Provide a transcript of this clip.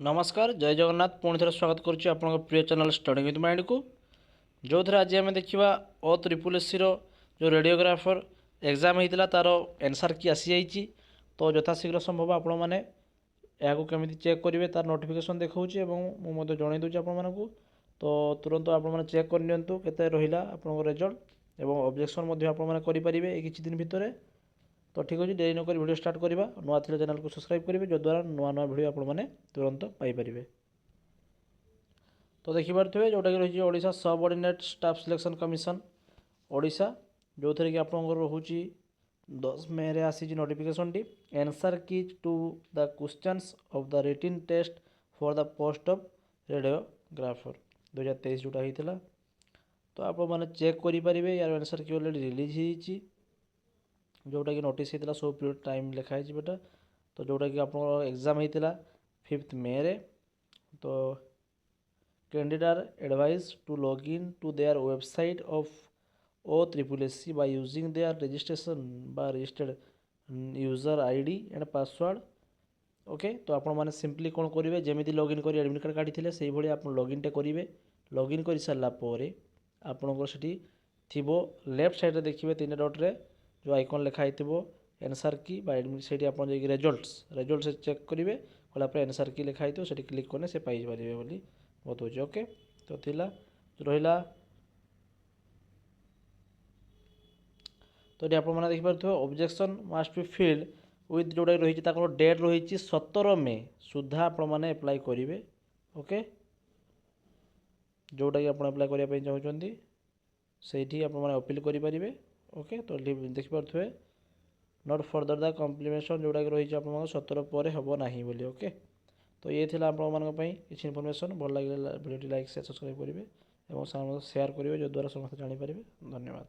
नमस्कार जय जगन्नाथ पुणी थे स्वागत करुच्ची आप प्रिय चैनल स्टडी विथ माइंड को जो थे आज आम देखा ओ त्रिपुल एस जो रेडियोग्राफर एग्जाम होता तार एनसर की आसी जाइए तो यथाशीघ्र संभव आपण मैंने यहाँ केमी चेक करेंगे तार नोटिफिकेशन देखा मुझे जन दूसरी आपको तो तुरंत आप चेक करनी के रहा आप रिजल्ट और ऑब्जेक्शन आपरे किसी दिन भितर तो ठीक अच्छे डेरी नक वीडियो स्टार्ट करवा नुआ थे चैनल को सब्सक्राइब करेंगे जद्वारा नुआ नुआ वीडियो आपने तुरंत पाइपर। तो देखिपे जोटा कि रही Odisha subordinate staff selection commission Odisha जो थे कि आपंकर रोच 10 मे रे आसी नोटिफिकेशन टी answer keys to the questions of the written test for the post of radiographer 2023 जोटा होता तो आप चेक करेंगे यार आंसर की अलरेडी रिलीज हो जोटा कि नोटिस होता सो पीरियड टाइम लिखाई बेटा तो जोटा कि आप एग्जाम होता 5 मे रे तो candidate advise to log in to their website of O triple S C by using their registration बा registered user ID and password okay तो आप सिंपली कौन करेंगे जमी लॉगिन कर एडमिट कार्ड काढ़ी से भाई आप लॉगिन टे करेंगे लॉगिन कर सारापर आपंकर से लेफ्ट साइड देखिए 3 डट्रे जो आइकन लिखाई एनसर की से आप रिजल्ट से चेक करेंगे कलापर एनसर की लिखाई से क्लिक कले से पाइपर बोली बताऊँ ओके तो थिला रहा तो ये आपने देखिपे objection must be filled with जोटा रही डेट रही 17 मे सुधा आपने एप्लाय करेंगे ओके जोटा कि आप एप्लाय करने चाहते से आप अपील करेंगे ओके तो देखिपे नॉट फर्दर द कम्प्लीमेशन जोटा कि रही आप 17 पर हम ना बोली ओके तो ये थी आपंपाई किसी इनफर्मेशन भल लगे वीडियो लाइक शेयर सब्सक्राइब करेंगे और सेयार करेंगे जो द्वारा समस्त जानीपर धन्यवाद।